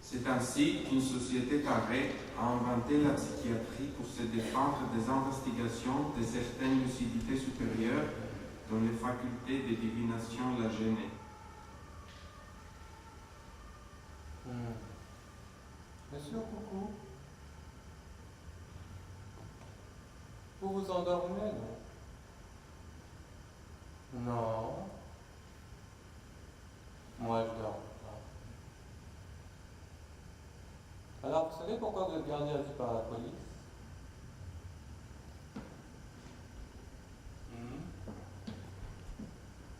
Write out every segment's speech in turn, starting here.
C'est ainsi qu'une société carrée a inventé la psychiatrie pour se défendre des investigations de certaines lucidités supérieures dont les facultés de divination la gênaient. Monsieur Coucou, vous vous endormez, non? Non. Moi, je dors pas. Alors, vous savez pourquoi vous êtes gardé à vue par la police?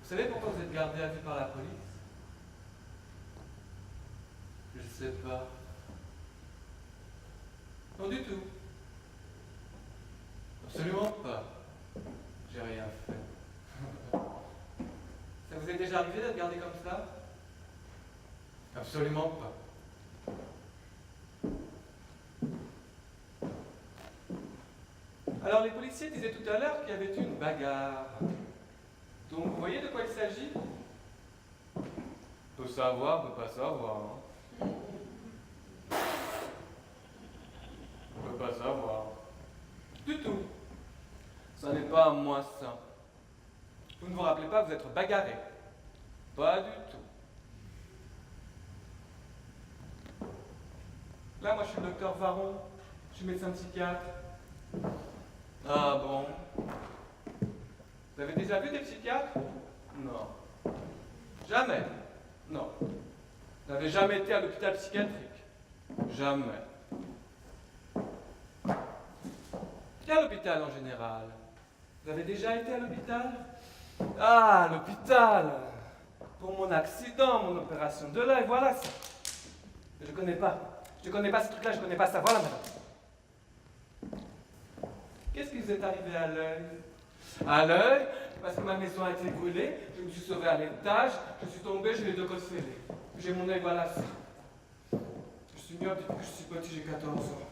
Vous savez pourquoi vous êtes gardé à vue par la police? Je sais pas. Non du tout. Absolument pas. J'ai rien fait. Ça vous est déjà arrivé d'être gardé comme ça? Absolument pas. Alors les policiers disaient tout à l'heure qu'il y avait eu une bagarre. Donc vous voyez de quoi il s'agit? Peut savoir, peut pas savoir. Hein. Peut pas savoir. Du tout. Ça n'est pas à moi ça. Vous ne vous rappelez pas, vous êtes bagarré. Pas du tout. Là, moi, je suis le docteur Varon. Je suis médecin psychiatre. Ah bon? Vous avez déjà vu des psychiatres? Non. Jamais? Non. Vous n'avez jamais été à l'hôpital psychiatrique? Jamais. Et à l'hôpital en général? Vous avez déjà été à l'hôpital? Ah, l'hôpital! Pour mon accident, mon opération de l'œil, voilà ça. Je connais pas. Je connais pas ce truc-là, je connais pas ça. Voilà, madame. Qu'est-ce qui vous est arrivé à l'œil? À l'œil, parce que ma maison a été brûlée, je me suis sauvé à l'étage, je suis tombé, j'ai les deux côtes fêlées. J'ai mon œil, voilà ça. Je suis myope depuis que je suis petit, j'ai 14 ans.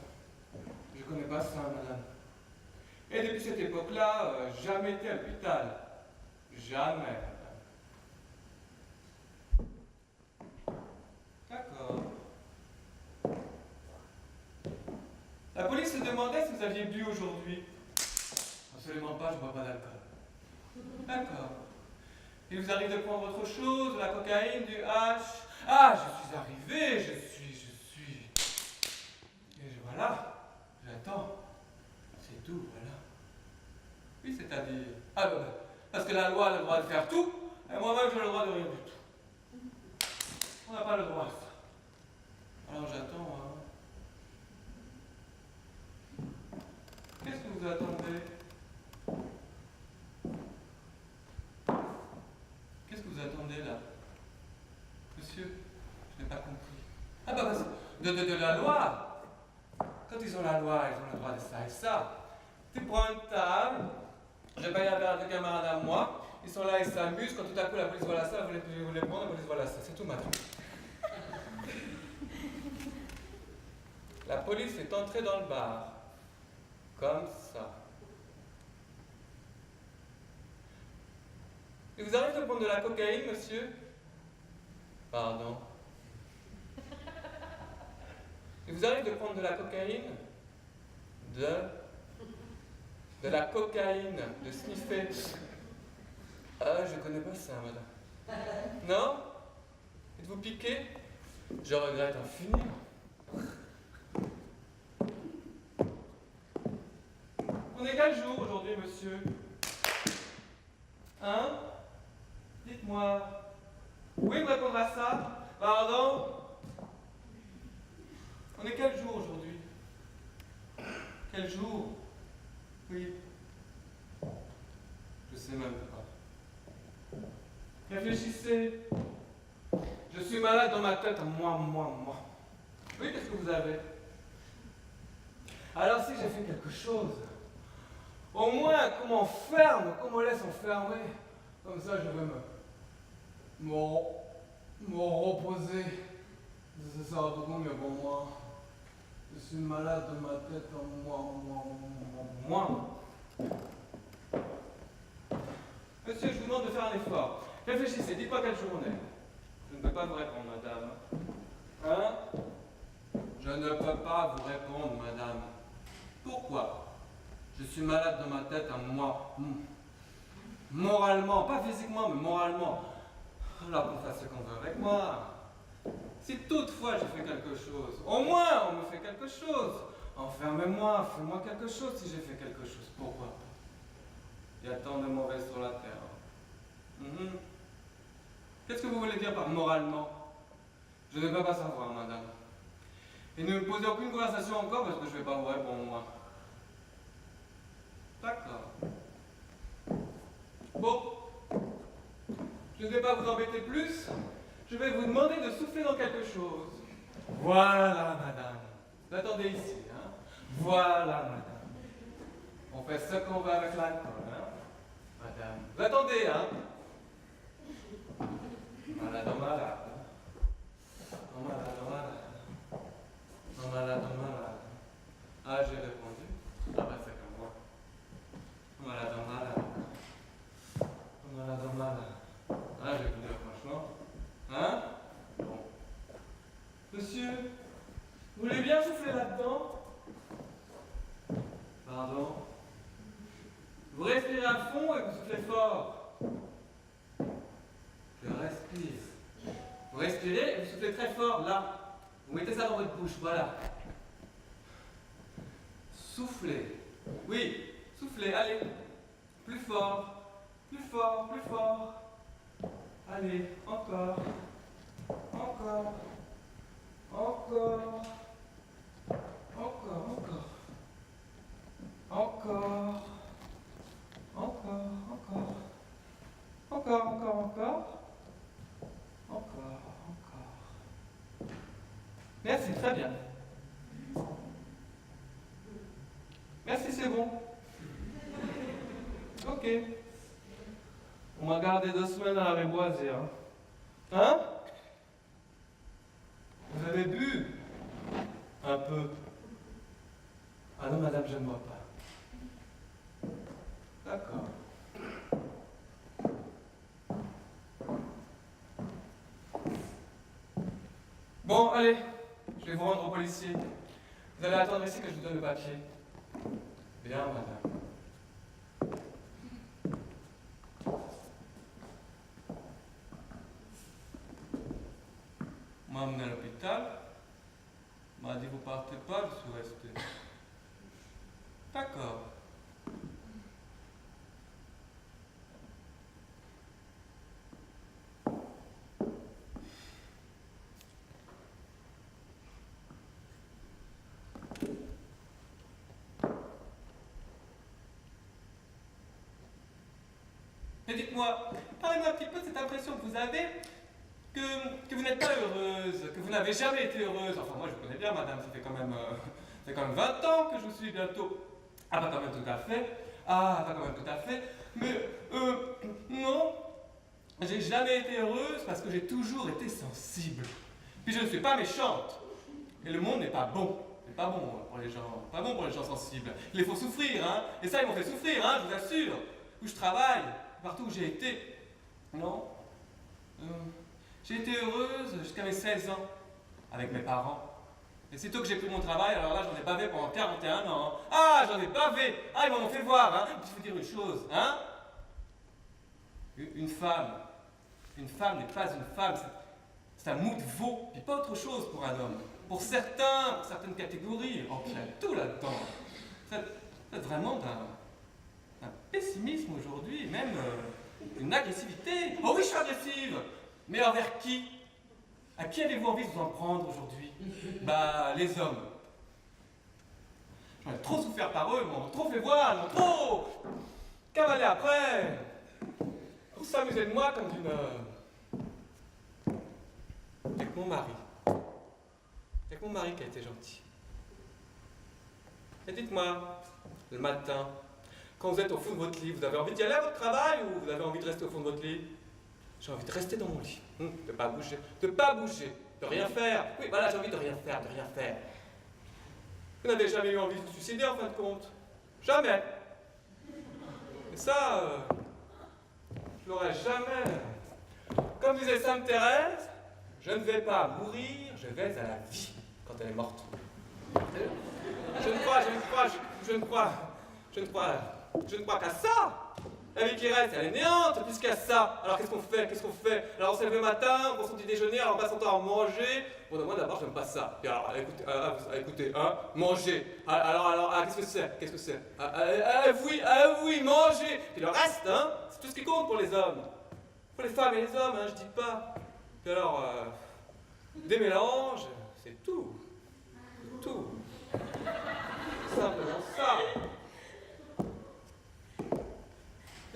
Je connais pas ça, madame. Et depuis cette époque-là, jamais été à l'hôpital. Jamais. D'accord. La police se demandait si vous aviez bu aujourd'hui. Absolument pas, je bois pas d'alcool. D'accord. Il vous arrive de prendre autre chose, de la cocaïne, du hash. Ah, je suis arrivé, je suis. Et voilà, j'attends. C'est tout, voilà. Oui, c'est-à-dire. Ah, bah, parce que la loi a le droit de faire tout, et moi-même j'ai le droit de rien du tout. On n'a pas le droit à ça. Alors j'attends, hein. Qu'est-ce que vous attendez? Qu'est-ce que vous attendez là? Monsieur, je n'ai pas compris. Ah bah de la loi. Quand ils ont la loi, ils ont le droit de ça et ça. Tu prends une table, j'ai pas un verre de camarades à moi, ils sont là, ils s'amusent, quand tout à coup la police voit ça, vous les prendre, la police voit ça. C'est tout madame. La police est entrée dans le bar. Comme ça. Il vous arrive de prendre de la cocaïne, monsieur? Pardon. Il vous arrive de prendre de la cocaïne? De la cocaïne, de sniffer. Ah, je connais pas ça, madame. Non? Êtes-vous piqué? Je regrette infiniment. On est quel jour aujourd'hui, monsieur? Hein? Dites-moi. Vous pouvez me répondre à ça? Pardon? On est quel jour aujourd'hui? Quel jour? Oui. Je sais même pas. Réfléchissez. Je suis malade dans ma tête, moi. Oui, qu'est-ce que vous avez? Alors si j'ai fait quelque chose, au moins qu'on m'enferme, qu'on me laisse enfermer, comme ça je vais me reposer. Ça va beaucoup mieux pour moi. Je suis malade de ma tête, moi. Monsieur, je vous demande de faire un effort. Réfléchissez, dites-moi quelle jour on est. Je ne peux pas vous répondre, madame. Hein? Je ne peux pas vous répondre, madame. Pourquoi? Je suis malade dans ma tête à moi. Moralement, pas physiquement, mais moralement. Alors qu'on fasse ce qu'on veut avec moi. Si toutefois j'ai fait quelque chose, au moins on me fait quelque chose. Enfermez-moi, fais-moi quelque chose si j'ai fait quelque chose. Pourquoi pas? Il y a tant de mauvais sur la terre. Qu'est-ce que vous voulez dire par moralement? Je ne peux pas savoir, madame. Et ne me posez aucune conversation encore parce que je ne vais pas vous répondre, moi. D'accord. Bon. Je ne vais pas vous embêter plus. Je vais vous demander de souffler dans quelque chose. Voilà, madame. Vous attendez ici, hein? Voilà, madame. On fait ce qu'on veut avec l'alcool, hein? Madame. Vous attendez, hein? Malade, malade. Oh, malade, malade. Oh, malade, malade. Ah, j'ai répondu. Ah, bah, c'est comme moi. Oh, malade, malade. Oh, malade, malade. Ah, j'ai voulu dire franchement. Hein? Bon. Monsieur, vous voulez bien souffler là-dedans? Pardon? Vous respirez à fond et vous soufflez fort. Je respire. Vous respirez et vous soufflez très fort, là. Vous mettez ça dans votre bouche, voilà. Soufflez. Oui, soufflez, allez. Plus fort, plus fort, plus fort. Allez, encore. Encore. Encore. Encore, encore. Encore. Encore, encore. Encore, encore, encore. Encore, encore. Merci, très bien. Merci, c'est bon. Ok. On m'a gardé 2 semaines à la Réboisière. Hein? Vous avez bu? Un peu. Ah non, madame, je ne bois pas. D'accord. Bon, allez, je vais vous rendre au policier. Vous allez attendre ici que je vous donne le papier. Bien, madame. On m'a amené à l'hôpital. On m'a dit vous partez pas, je suis resté. D'accord. Mais dites-moi, parlez-moi un petit peu de cette impression que vous avez que vous n'êtes pas heureuse, que vous n'avez jamais été heureuse. Enfin, moi je vous connais bien, madame, ça fait quand même 20 ans que je vous suis bientôt. Ah, pas quand même tout à fait. Ah, pas quand même tout à fait. Mais, non, j'ai jamais été heureuse parce que j'ai toujours été sensible. Puis je ne suis pas méchante. Et le monde n'est pas bon. Il n'est pas bon pour les gens. Pas bon pour les gens sensibles. Il les faut souffrir, hein. Et ça, ils m'ont fait souffrir, hein, je vous assure. Où je travaille, partout où j'ai été. Non. J'ai été heureuse jusqu'à mes 16 ans, avec mes parents. Et sitôt que j'ai pris mon travail, alors là, j'en ai bavé pendant 41 ans. Hein. Ah, j'en ai bavé. Ah, ils m'en ont fait voir, hein. Je vais vous dire une chose, hein. Une femme n'est pas une femme, c'est un mou de veau, puis pas autre chose pour un homme. Pour certaines catégories, oh, il y a tout là-dedans. C'est vraiment d'un pessimisme aujourd'hui, même une agressivité. Oh oui, je suis agressive. Mais envers qui? À qui avez-vous envie de vous en prendre aujourd'hui? Bah, les hommes. J'en ai trop souffert par eux, ils m'ont trop fait voir, ils m'ont trop cavalé après. Pour s'amuser de moi comme d'une... Avec mon mari. Avec mon mari qui a été gentil. Et dites-moi, le matin, quand vous êtes au fond de votre lit, vous avez envie d'y aller à votre travail ou vous avez envie de rester au fond de votre lit? J'ai envie de rester dans mon lit, de pas bouger, de rien faire. Oui, voilà, j'ai envie de rien faire, Vous n'avez jamais eu envie de vous suicider en fin de compte? Jamais. Et ça, je l'aurais jamais. Comme disait Sainte Thérèse, je ne vais pas mourir, je vais à la vie. Quand quand elle est morte. Je ne crois qu'à ça. La vie qui reste, elle est néante, puisqu'à ça. Alors qu'est-ce qu'on fait? Alors on se lève le matin, on prend son petit déjeuner, alors on passe son temps à manger. Bon, moi d'abord, j'aime pas ça. Puis alors, écoutez, hein, manger. Alors, qu'est-ce que c'est? Oui, manger. Puis le reste, hein, c'est tout ce qui compte pour les hommes. Pour les femmes et les hommes, hein, je dis pas. Puis alors, des mélanges, c'est tout. C'est tout. Simplement ça.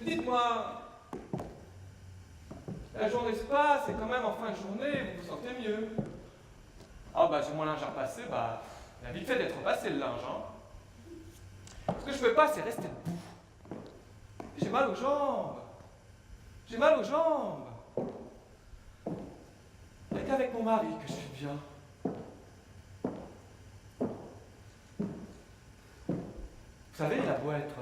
Dites-moi, la journée se passe et quand même en fin de journée, vous vous sentez mieux. Ah bah j'ai mon linge à repasser, bah il a vite fait d'être repassé le linge, hein. Ce que je peux pas, c'est rester debout. J'ai mal aux jambes. Il n'y a qu'avec mon mari que je suis bien. Vous savez, il a beau être...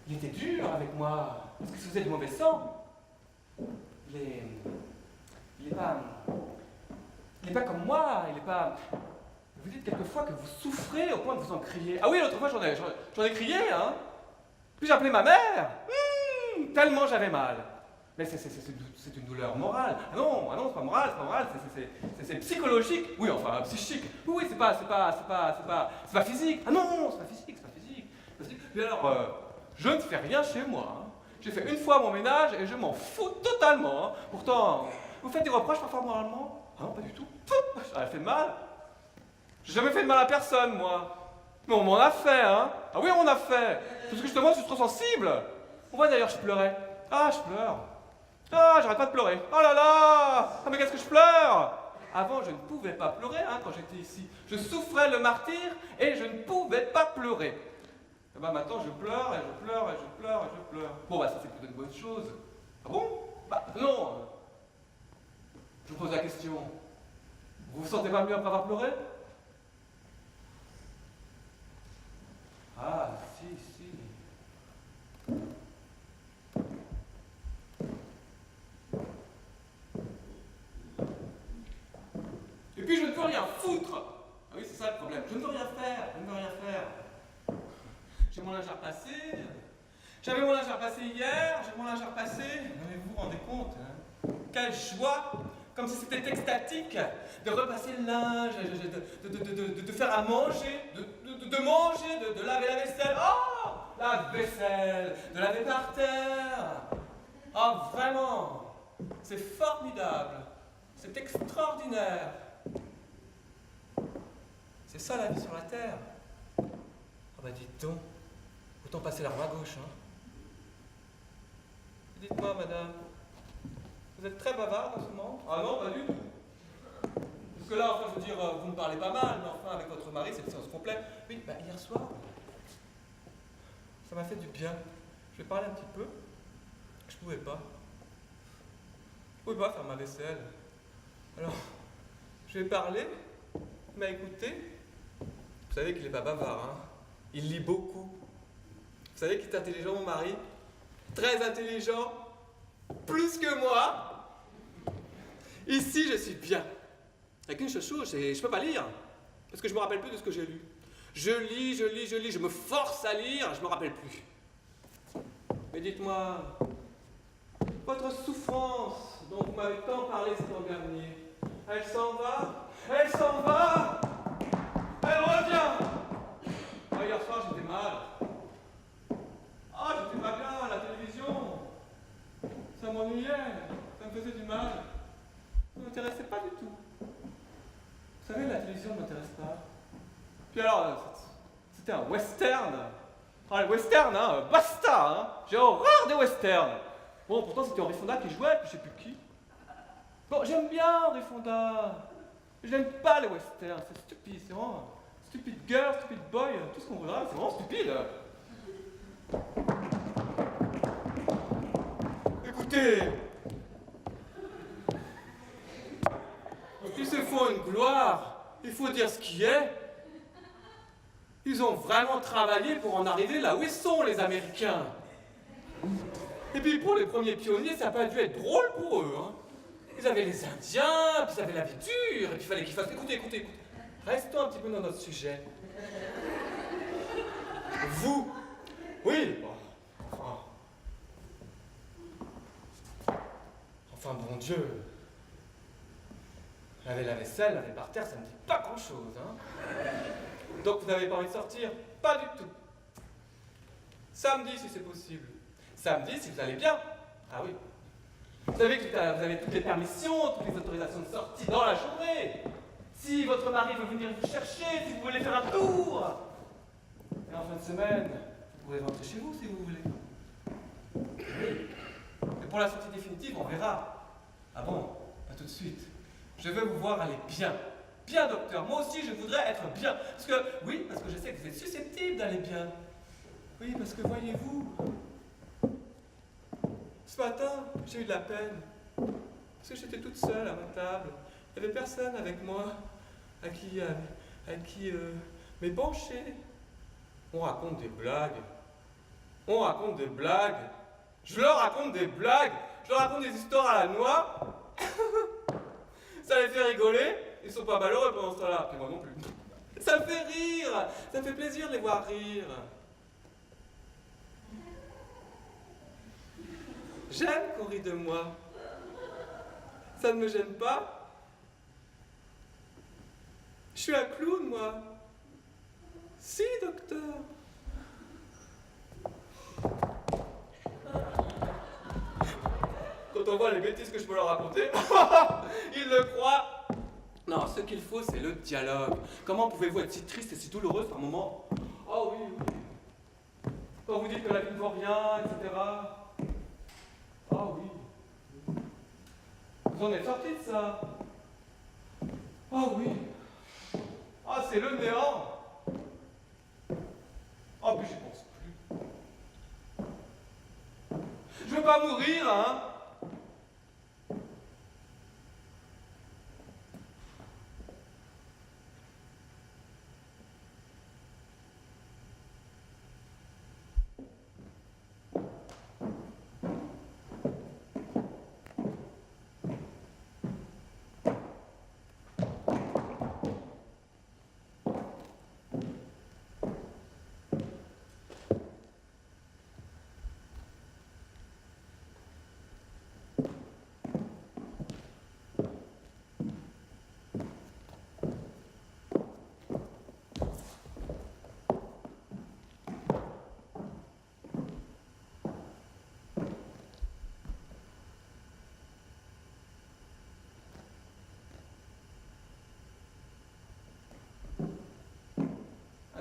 il était dur avec moi, parce que je faisais du mauvais sang. Il est pas comme moi, il est pas... Vous dites quelquefois que vous souffrez au point de vous en crier. Ah oui, l'autre fois j'en ai crié, hein. Puis j'ai appelé ma mère, tellement j'avais mal. Mais c'est une douleur morale. Ah non, c'est pas moral, c'est psychologique. Oui, enfin, psychique. Oui, c'est pas physique. Ah non, c'est pas physique. Puis alors, je ne fais rien chez moi. Hein. J'ai fait une fois mon ménage et je m'en fous totalement. Hein. Pourtant, vous faites des reproches parfois moralement? Ah non, pas du tout. Ça a fait mal. J'ai jamais fait de mal à personne, moi. Mais on m'en a fait, hein. Ah oui, on m'en a fait. Parce que justement, je suis trop sensible. On voit d'ailleurs, je pleurais. Ah, je pleure. Ah, j'arrête pas de pleurer. Oh là là. Ah, mais qu'est-ce que je pleure? Avant, je ne pouvais pas pleurer, hein, quand j'étais ici. Je souffrais le martyre et je ne pouvais pas pleurer. Et bah maintenant, je pleure. Bon, bah ça, c'est plutôt une bonne chose. Ah bon? Bah non. Je vous pose la question. Vous vous sentez pas mieux après avoir pleuré? Ah, si. Et puis je ne peux rien foutre. Ah oui, c'est ça le problème. Je ne peux rien faire. J'ai mon linge à repasser. J'avais mon linge à repasser hier, j'ai mon linge à repasser. Mais vous vous rendez compte, hein? Quelle joie! Comme si c'était extatique de repasser le linge, de faire à manger, de manger, de laver la vaisselle. Oh! La vaisselle, de laver par terre. Oh, vraiment! C'est formidable. C'est extraordinaire. C'est ça la vie sur la terre. Ah bah dites donc, autant passer l'arme à gauche, hein. Dites-moi, madame, vous êtes très bavarde en ce moment? Ah non, pas du tout. Parce que là, enfin, je veux dire, vous me parlez pas mal, mais enfin, avec votre mari, c'est le sens complet. Oui, bah hier soir, ça m'a fait du bien. Je vais parler un petit peu. Je pouvais pas faire ma vaisselle. Alors, je vais parler, il m'a écouté. Vous savez qu'il est pas bavard, hein. Il lit beaucoup. Vous savez qu'il est intelligent, mon mari? Très intelligent, plus que moi. Ici, je suis bien. Avec une chose, je peux pas lire, parce que je me rappelle plus de ce que j'ai lu. Je lis, je me force à lire, je me rappelle plus. Mais dites-moi, votre souffrance dont vous m'avez tant parlé cet an dernier, elle s'en va? Elle revient. Ah, hier soir, j'étais mal. Ah, j'étais pas bien à la télévision. Ça m'ennuyait, ça me faisait du mal. Ça ne m'intéressait pas du tout. Vous savez, la télévision ne m'intéresse pas. Puis alors, c'était un western. Ah, les westerns, hein, basta, hein. J'ai horreur des westerns. Bon, pourtant, c'était Henri Fonda qui jouait, puis je sais plus qui. Bon, j'aime bien Henri Fonda. Je n'aime pas les westerns, c'est stupide, c'est vraiment... Stupid girl, stupid boy, tout ce qu'on voudra, c'est vraiment stupide. Écoutez, ils se font une gloire, il faut dire ce qui est. Ils ont vraiment travaillé pour en arriver là où ils sont, les Américains. Et puis pour les premiers pionniers, ça n'a pas dû être drôle pour eux. Hein. Ils avaient les Indiens, puis ils avaient la vie dure, et puis il fallait qu'ils fassent... Écoutez, écoutez, écoutez. Restons un petit peu dans notre sujet. Vous, oui, bon, enfin, bon Dieu. Laver la vaisselle, laver par terre, ça me dit pas grand-chose, hein. Donc vous n'avez pas envie de sortir? Pas du tout. Samedi, si c'est possible. Samedi, si vous allez bien. Ah oui. Vous savez que vous avez toutes les permissions, toutes les autorisations de sortie dans la journée. Si votre mari veut venir vous chercher, si vous voulez faire un tour. Et en fin de semaine, vous pourrez rentrer chez vous si vous voulez. Mais pour la sortie définitive, on verra. Ah bon? Pas tout de suite. Je veux vous voir aller bien. Bien, docteur. Moi aussi, je voudrais être bien. Parce que, oui, parce que je sais que vous êtes susceptible d'aller bien. Oui, parce que voyez-vous, ce matin, j'ai eu de la peine. Parce que j'étais toute seule à ma table. Il n'y avait personne avec moi à qui m'épancher. On raconte des blagues. On raconte des blagues. Je leur raconte des blagues. Je leur raconte des histoires à la noix. Ça les fait rigoler. Ils sont pas malheureux pendant ce temps-là. Et moi non plus. Ça me fait rire. Ça me fait plaisir de les voir rire. J'aime qu'on rit de moi. Ça ne me gêne pas. Je suis un clown, moi. Si, docteur. Quand on voit les bêtises que je peux leur raconter, ils le croient. Non, ce qu'il faut, c'est le dialogue. Comment pouvez-vous être si triste et si douloureuse par moment? Oh oui, oui. Quand vous dites que la vie ne vaut rien, etc. Oh oui. Vous en êtes sorti de ça. Oh oui. Ah, c'est le néant. Oh, puis j'y pense plus. Je veux pas mourir, hein.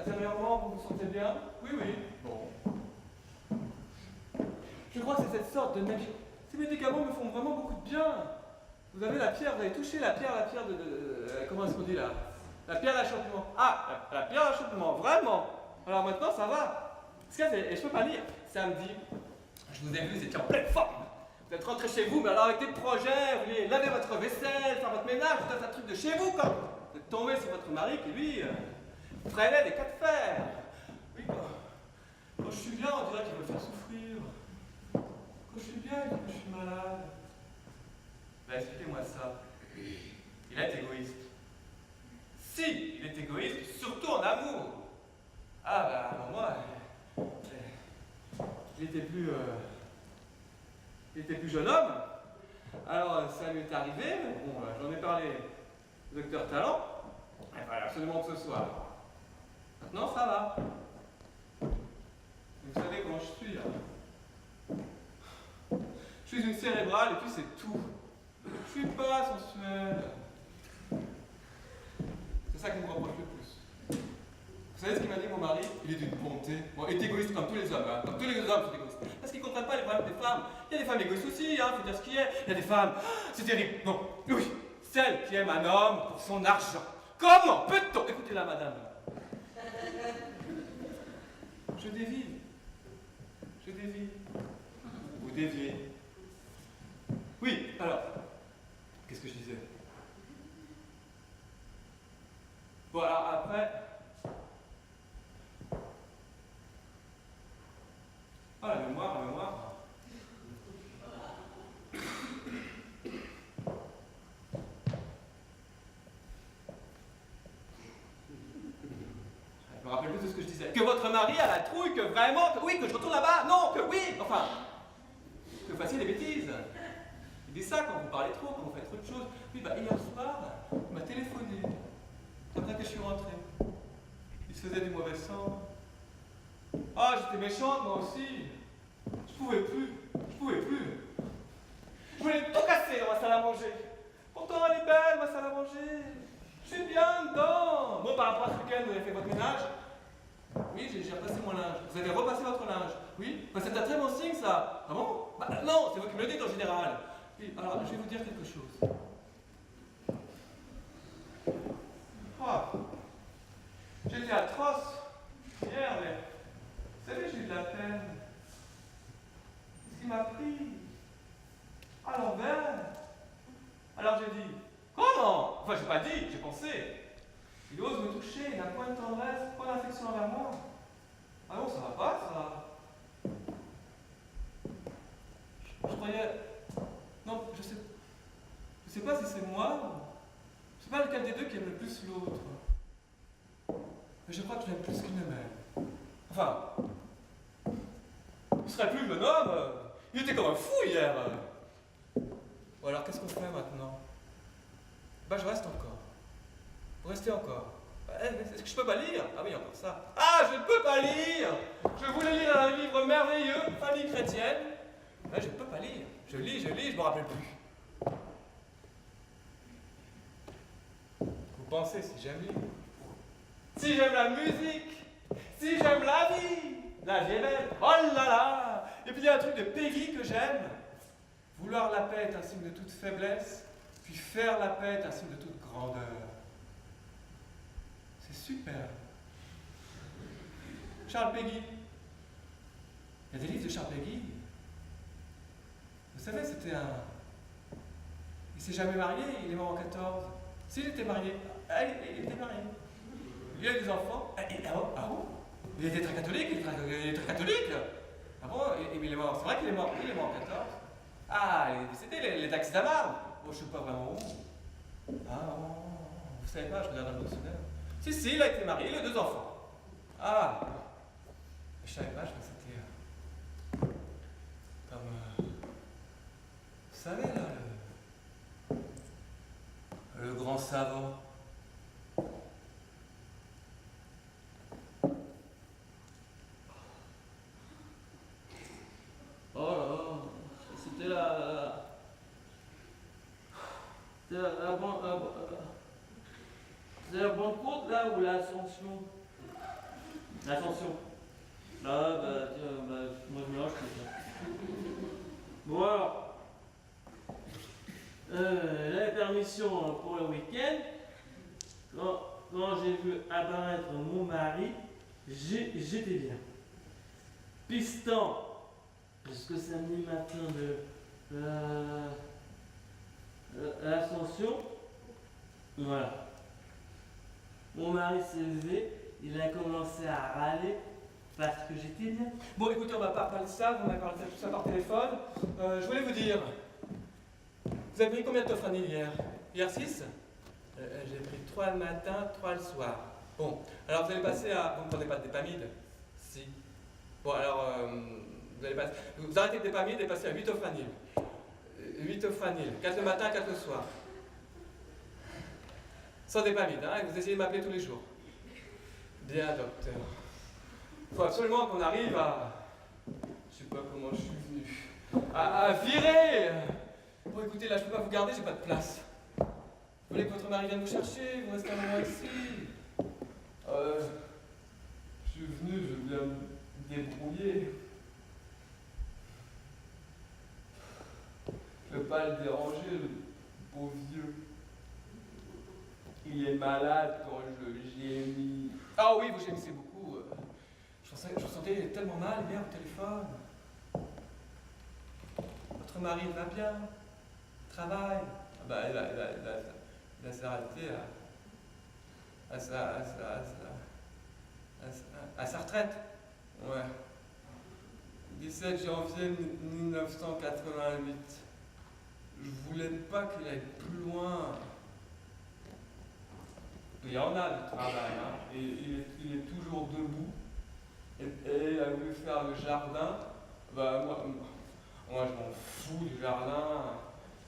Intérieurement, vous vous sentez bien? Oui, oui. Bon. Je crois que c'est cette sorte de magie. Ces médicaments me font vraiment beaucoup de bien. Vous avez la pierre, vous avez touché la pierre comment est-ce qu'on dit là? La pierre d'achoppement. Ah, la pierre d'achoppement, vraiment. Alors maintenant, ça va. Et je peux pas lire. Samedi, je vous ai vu, vous étiez en pleine forme. Vous êtes rentré chez vous, mais alors avec des projets, vous vouliez laver votre vaisselle, faire votre ménage, tout un tas de trucs de chez vous, quoi. Vous êtes tombé sur votre mari qui, lui, freinait des cas de fer. Oui, quoi. Quand je suis bien, on dirait qu'il veut me faire souffrir. Quand je suis bien, il dit que je suis malade. Ben, expliquez-moi ça. Il est égoïste. Si, il est égoïste, surtout en amour. Ah, ben, alors moi, il était plus jeune homme. Alors, ça lui est arrivé, mais bon, j'en ai parlé au docteur Talent. Il fallait absolument que ce soit. Maintenant, ça va. Vous savez comment je suis, là. Je suis une cérébrale et puis c'est tout. Je suis pas sensuel. C'est ça qui me reproche le plus. Vous savez ce qu'il m'a dit, mon mari? Il est d'une bonté. Bon, il est égoïste comme tous les hommes, hein. Comme tous les hommes sont égoïstes. Parce qu'ils ne comprennent pas les problèmes des femmes. Il y a des femmes égoïstes aussi, hein, faut dire ce qu'il y a. Il y a des femmes, c'est terrible, non, oui, celles qui aiment un homme pour son argent. Comment peut-on? Écoutez là, madame. Je dévie. Je dévie. Vous déviez. Oui, alors, qu'est-ce que je disais? Bon, alors après... Ah, la mémoire, la mémoire. c'est que votre mari a la trouille, que vraiment, que oui, que je retourne là-bas, non, que oui, enfin, que vous fassiez des bêtises. Il dit ça quand vous parlez trop, quand vous faites trop de choses. Oui, bah hier soir, il m'a téléphoné, après que je suis rentré. Il se faisait du mauvais sang. Ah, j'étais méchante moi aussi. Je pouvais plus, je pouvais plus. Je voulais tout casser dans ma salle à manger. Pourtant, elle est belle, ma salle à manger. Je suis bien dedans. Bon, par rapport à ce week-end, vous avez fait votre ménage? Oui, j'ai repassé mon linge. Vous avez repassé votre linge? Oui. Bah, c'est un très bon signe, ça. Ah bon? Bah, non, c'est vous qui me le dites en général. Oui, alors, je vais vous dire quelque chose. Oh, j'étais atroce hier, mais vous savez, j'ai eu de la peine. Ce qui m'a pris à l'envers. Alors j'ai dit, comment? Enfin, j'ai pas dit, j'ai pensé. Il ose me toucher, il n'a point de tendresse, point d'affection envers moi. Ah non, ça va pas, ça. Je croyais. Non, je sais pas si c'est moi. Je sais pas lequel des deux qui aime le plus l'autre. Mais je crois que je l'aime plus qu'il ne m'aime. Enfin, il serait plus le bonhomme. Il était comme un fou hier. Bon alors, qu'est-ce qu'on fait maintenant? Bah, je reste encore. Vous restez encore. Est-ce que je peux pas lire? Ah oui, encore ça. Ah, je ne peux pas lire! Je voulais lire un livre merveilleux, Famille chrétienne. Mais je ne peux pas lire. Je lis, je me rappelle plus. Vous pensez si j'aime lire? Si j'aime la musique? Si j'aime la vie? La vie est belle. Oh là là! Et puis il y a un truc de Peggy que j'aime. Vouloir la paix est un signe de toute faiblesse, puis faire la paix est un signe de toute grandeur. C'est super. Charles Péguy. Il y a des livres de Charles Péguy. Vous savez, c'était un... Il s'est jamais marié, il est mort en 14. S'il était marié, il était marié. Il a des enfants. Ah bon? Il était très catholique, il est très catholique. Ah bon? Et il est mort. C'est vrai qu'il est mort en 14. Ah, c'était les taxis d'Amar. Bon, je ne sais pas vraiment où. Ah, vous savez pas, je regarde dans le dictionnaire. Si, il a été marié, il a 2 enfants. Ah, je savais pas, je pensais que c'était comme... vous savez, là, le grand savant. Oh là là, c'était c'est la Pentecôte là ou l'Ascension? L'Ascension. Ah bah tiens, moi je mélange tout ça. Bon alors, la permission pour le week-end. Quand j'ai vu apparaître mon mari, j'étais bien. Pistant jusqu'au samedi matin de l'Ascension. Voilà. Mon mari s'est levé, il a commencé à râler parce que j'étais bien. Bon, écoutez, on va pas parler de ça, on va parler de tout ça par téléphone. Je voulais vous dire, vous avez pris combien de tofranil hier? Hier 6? J'ai pris 3 le matin, 3 le soir. Bon, alors vous allez passer à... Vous ne prenez pas de dépamide? Si. Bon, alors, vous arrêtez le dépamide et passez à 8 tofranil. 8 tofranil, 4 le matin, 4 le soir. Sans dépamide, hein, et vous essayez de m'appeler tous les jours. Bien, docteur. Il faut absolument qu'on arrive à... Je sais pas comment je suis venu. À virer. Bon, écoutez, là, je peux pas vous garder, j'ai pas de place. Vous voulez que votre mari vienne vous chercher? Vous restez un moment ici? Je suis venu, je viens me débrouiller. Je ne veux pas le déranger, le pauvre vieux. Il est malade quand je gémis. Ah oui, vous gémissez beaucoup. Je vous sentais tellement mal hier au téléphone. Votre mari va bien? Travaille? Ah bah, il va s'arrêter à sa retraite. Ouais. 17 janvier 1988. Je voulais pas qu'il aille plus loin. Il y en a du travail, hein. Et il est toujours debout. Et elle a voulu faire le jardin. Bah, moi je m'en fous du jardin.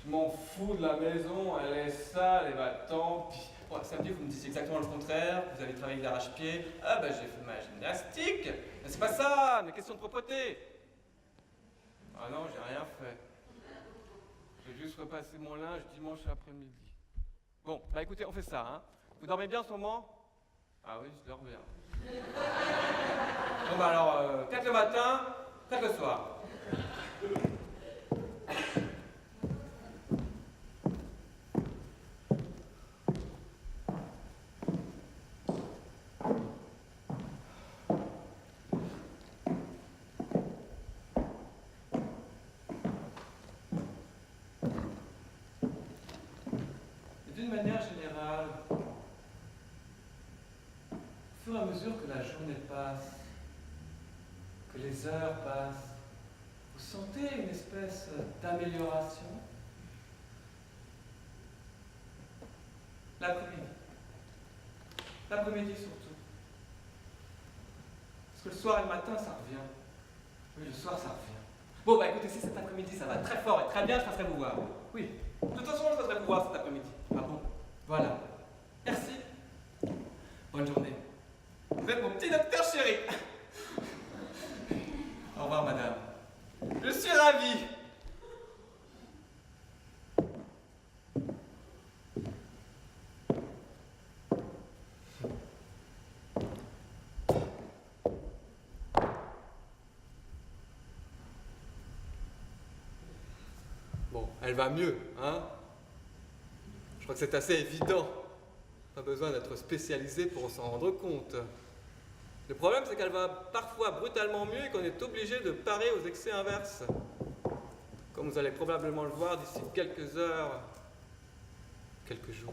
Je m'en fous de la maison. Elle est sale, et bah tant pis. Bon, samedi, vous me disiez exactement le contraire. Vous avez travaillé d'arrache-pied. Ah, bah j'ai fait ma gymnastique. Mais c'est pas ça, mais question de propreté. Ah non, j'ai rien fait. J'ai juste repassé mon linge dimanche après-midi. Bon, bah écoutez, on fait ça, hein. Vous dormez bien en ce moment? Ah oui, je dors bien. Bon bah alors, 4 le matin, 4 le soir. D'une manière générale, au fur et à mesure que la journée passe, que les heures passent, vous sentez une espèce d'amélioration? L'après-midi. L'après-midi surtout. Parce que le soir et le matin, ça revient. Oui, le soir, ça revient. Bon, bah écoutez, si cet après-midi, ça va très fort et très bien, je passerai vous voir. Oui. De toute façon, je passerai vous voir cet après-midi. Ah bon? Voilà. Merci. Bonne journée. Vous êtes mon petit docteur chéri. Au revoir, madame. Je suis ravi. Bon, elle va mieux, hein? Je crois que c'est assez évident. Pas besoin d'être spécialisé pour s'en rendre compte. Le problème, c'est qu'elle va parfois brutalement mieux et qu'on est obligé de parer aux excès inverses. Comme vous allez probablement le voir d'ici quelques heures, quelques jours.